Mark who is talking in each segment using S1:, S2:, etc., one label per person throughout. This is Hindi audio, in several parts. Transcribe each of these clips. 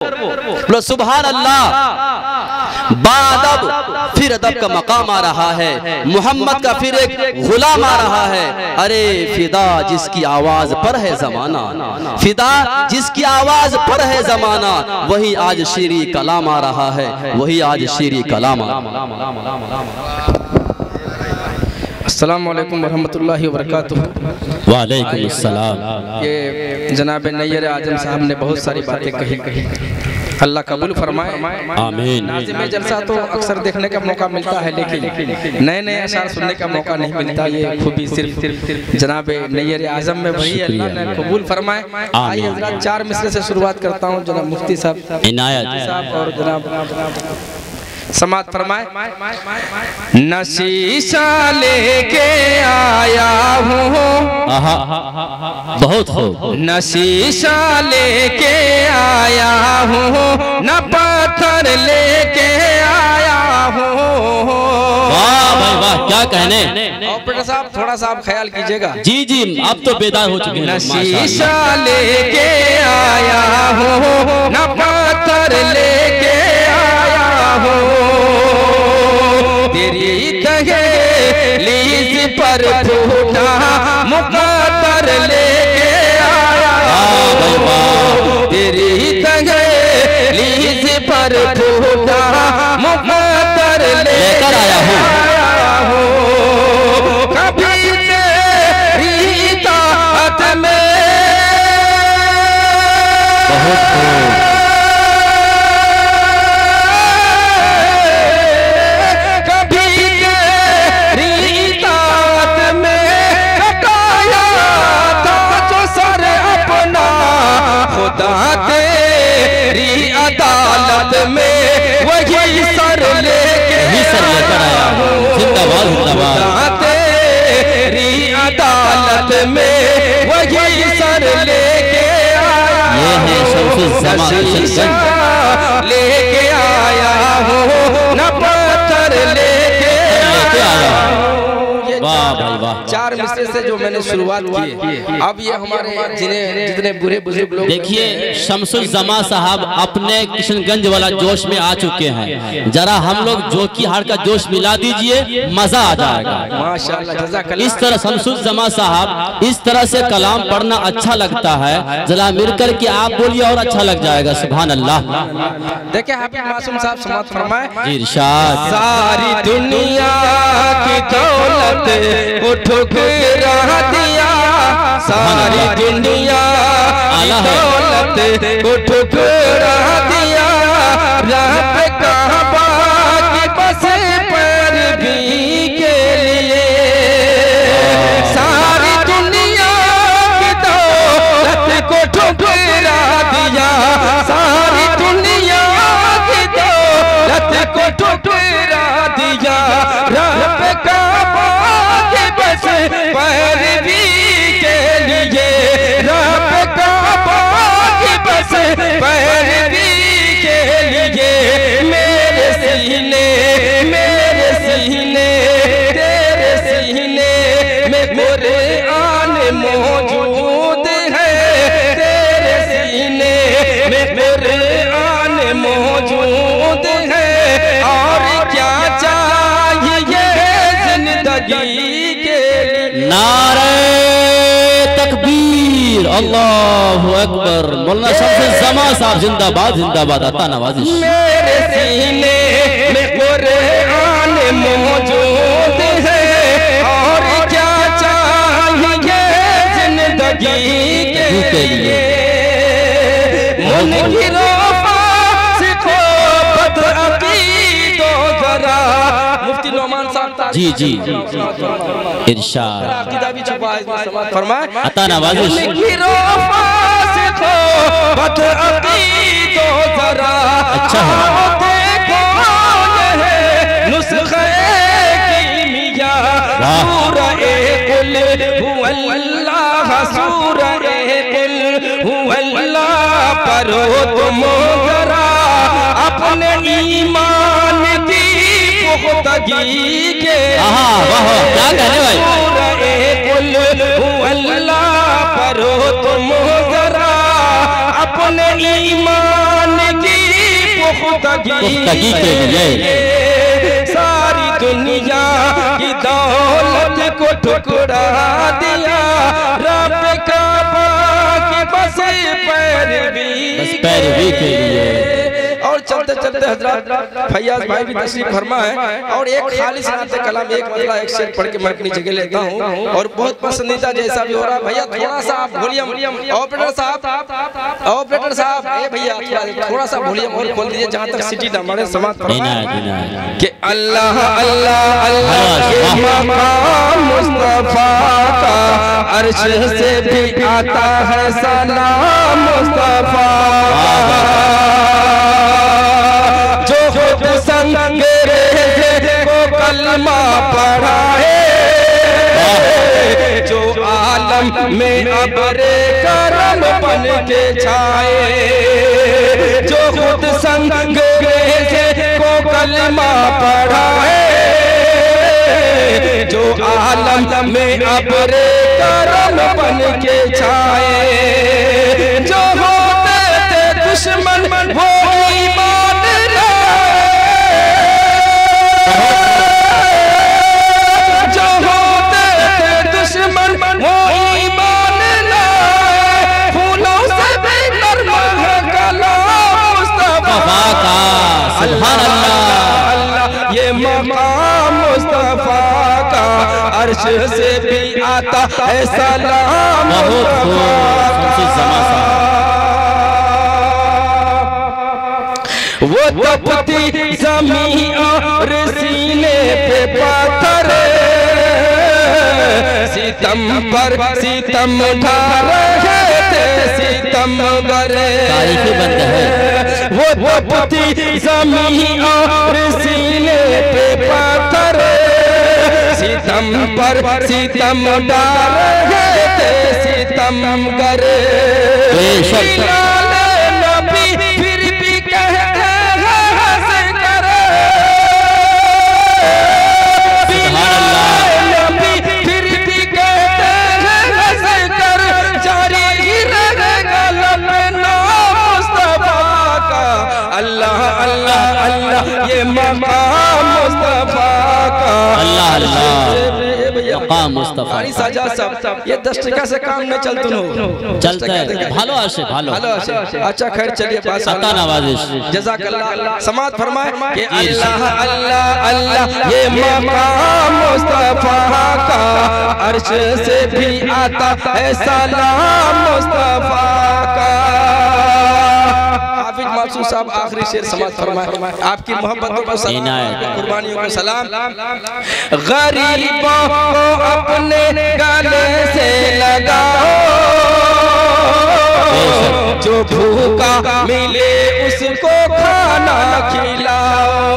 S1: बोलो सुभान अल्लाह। बादब फिर अदब का मकाम आ रहा है, मोहम्मद का फिर एक गुलाम आ रहा है। अरे फिदा जिसकी आवाज पर है जमाना, फिदा जिसकी आवाज पर है जमाना, वही आज शीरी कलाम आ रहा है, वही आज शीरी कलाम आ रहा है।
S2: अस्सलामु अलैकुम वरहमतुल्लाहि वबरकातुहू।
S1: वालेकुम अस्सलाम।
S2: ये जनाब नैयर आजम साहब ने बहुत सारी बातें कही, अल्लाह कबूल फरमाए, आमीन। नाज़िम जलसा तो अक्सर देखने का मौका मिलता है, लेकिन नए नए अशार सुनने का मौका नहीं मिलता। ये खूबी सिर्फ जनाब नैयर आजम में वही अल्लाह ने कबूल फरमाए। आइए हज़रात चार मिसरे से शुरुआत करता हूँ। जनाब मुफ्ती साहब इनायत साहब और जनाब समात फरमाए। नशीशा लेके आया हूँ,
S1: बहुत हो।
S2: नशीशा लेके आया हूँ, न पत्थर लेके आया हूँ।
S1: वाह भाई वाह, क्या कहने।
S2: ऑपरेटर साहब थोड़ा सा आप ख्याल कीजिएगा।
S1: जी जी, अब तो बेदार हो चुके हैं।
S2: नशीशा लेके आया हूँ, न पत्थर लेके आया हूँ। तेरी तहलीज़ पर फूटा मुक़द्दर लेके आया हूँ। तेरी तहलीज़ पर फूटा मुक़द्दर लेकर आया हूँ। कभी तेरी इताअत में तेरी अदालत में वही सर लेकर आया हूँ।
S1: जिंदाबाद जिंदाबाद।
S2: तेरी अदालत में वही सर लेके आया लेके आया हूँ, न पत्थर लेके आया हूँ।
S1: वाह भाई वाह।
S2: चार मिसरे से जो मैंने शुरुआत की, अब ये हमारे जितने बुरे बुजुर्ग लोग,
S1: देखिए शमसुल जमा साहब अपने किशनगंज वाला जोश में आ चुके हैं। जरा हम लोग जोकी हार का जोश मिला दीजिए, मजा आ जाएगा
S2: माशाअल्लाह। जज़ाकल्लाह।
S1: इस तरह शमसुल जमा साहब इस तरह से कलाम पढ़ना अच्छा लगता है, जरा मिलकर के आप बोलिए और अच्छा लग जाएगा। सुभान अल्लाह।
S2: देखिए हाफिज मासूम साहब समात फरमाए।
S1: इरशाद।
S2: सारी दुनिया की दौलत को ठुकरा दिया, सारी दुनिया की दौलत को ठुकरा दिया। रब काबा की बस पर भी के लिए, सारी दुनिया की दौलत को ठुकरा दिया, सारी दुनिया की दौलत को ठुकरा दिया। रब काबा की बस पर भी के लिए, रब काबा की बस पर भी के लिए। मेरे सीने तेरे सीने में कुरान मौजूद है, तेरे सीने में कुरान मौजूद है। और क्या चाहिए जिंदगी के लिए।
S1: नारे तकबीर, अल्लाहु अकबर। मौलाना शमसुल जमा साहब जिंदाबाद जिंदाबाद। अता नवाजिश।
S2: मेरे सीने में कुरान मौजूद है, और क्या चाहिए जिंदगी के लिए। मुनकिरों सिखो बदअकीदों जरा। मुफ्ती नौमान साहब
S1: जी जी इरशाद।
S2: अकीदा भी छुपा है इसमें, फरमाए।
S1: अता नवाजिश।
S2: मुनकिरों सिखो बदअकीदों जरा।
S1: अच्छा है।
S2: नुस्खे कीमिया सूरह कुल हुवल्लाह, सूरह कुल हुवल्लाह पढ़ो तुम जरा। अपने ईमान की पुख्तगी के,
S1: क्या कहने भाई।
S2: सूरह कुल हुवल्लाह पढ़ो तुम जरा। अपने ईमान
S3: गुफ्तगी के लिए
S2: सारी दुनिया की दौलत को ठुकरा दिया, रब काबा की बस पैरवी के लिए। और चलते चलते हजरत फैयाज भाई भी तशरीफ फरमा है और एक खालिस नाते कलाम एक मतलब एक शेर पढ़ के मैं अपनी जगह लेता हूँ और बहुत पसंदीदा जैसा भी हो रहा है। भैया थोड़ा सा आप वॉल्यूम, ऑपरेटर साहब ए भैया थोड़ा सा वॉल्यूम और खोल दीजिए जहाँ तक सिटी ना हमारे समाज कि अल्लाह अल्लाह अल्लाह मकाम मुस्तफा का अर्श से भी आता है सलाम मुस्तफा, जो खुद संगेरे को कलमा पढ़ाए, जो आलम में अबरे करम बन के छाए, जो खुद संगेरे को कलमा पढ़ाए, जो आलम में अबरे करम बन के छाए, जो होते थे दुश्मन वो ईमान लाए, जो होते थे दुश्मन वो ईमान लाए, फूलों से भी नर्म है कलाम मुस्तफा का। सुभान अल्लाह, ये मकाम मुस्तफा का अर्श से भी आता है सलाम मुस्तफा का। वो तपती ज़मीं और सीने पे पत्थर, सितम पर सितम उठा रहे थे सितमगर, वो तपती ज़मीं और सीने पे पत्थर, सितम पर सितम उठा रहे थे सितमगर। नबी फिर भी कहते अल्लाह अल्लाह अल्लाह, ये मकाम मुस्तफा का। अल्लाह अल्लाह, मकाम मुस्तफा। ये 10 टका से काम न
S3: चलता है। भालो आशे भालो।
S2: अच्छा खैर चलिए बात
S3: अता नवाजिश
S2: जज़ाकल्लाह। समात फरमाए कि अल्लाह अल्लाह अल्लाह, ये मकाम मुस्तफा का अर्श से भी आता है सलाम मुस्तफा का। हाफिज मासूम साहब आखिरी शेर समात फरमाए, आपकी मोहब्बतों को सलाम, कुर्बानियों को सलाम। गरीबों को अपने गले से लगाओ, जो भूखा मिले उसको खाना खिलाओ,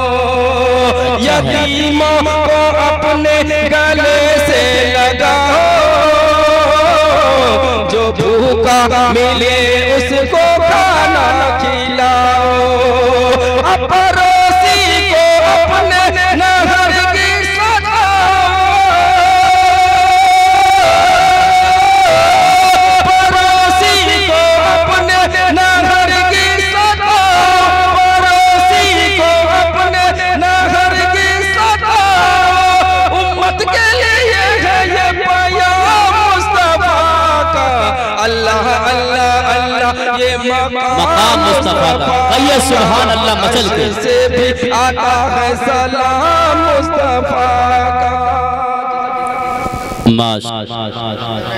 S2: यतीमों को अपने गले से लगाओ, जो भूखा मिले उसको खाना खिलाओ, पड़ोसी को अपने नहर की सजाओ, पड़ोसी को अपने नहर की सजाओ, पड़ोसी को अपने नहर की सजाओ, उम्मत के लिए है ये पैगाम मुस्तफा का। अल्लाह अल्लाह अल्लाह, ये
S3: मकाम मुस्तफा का। कहिए सुभान अल्लाह मचल के।
S2: से भी आता है सलाम मुस्तफा का।
S3: माशाअल्लाह।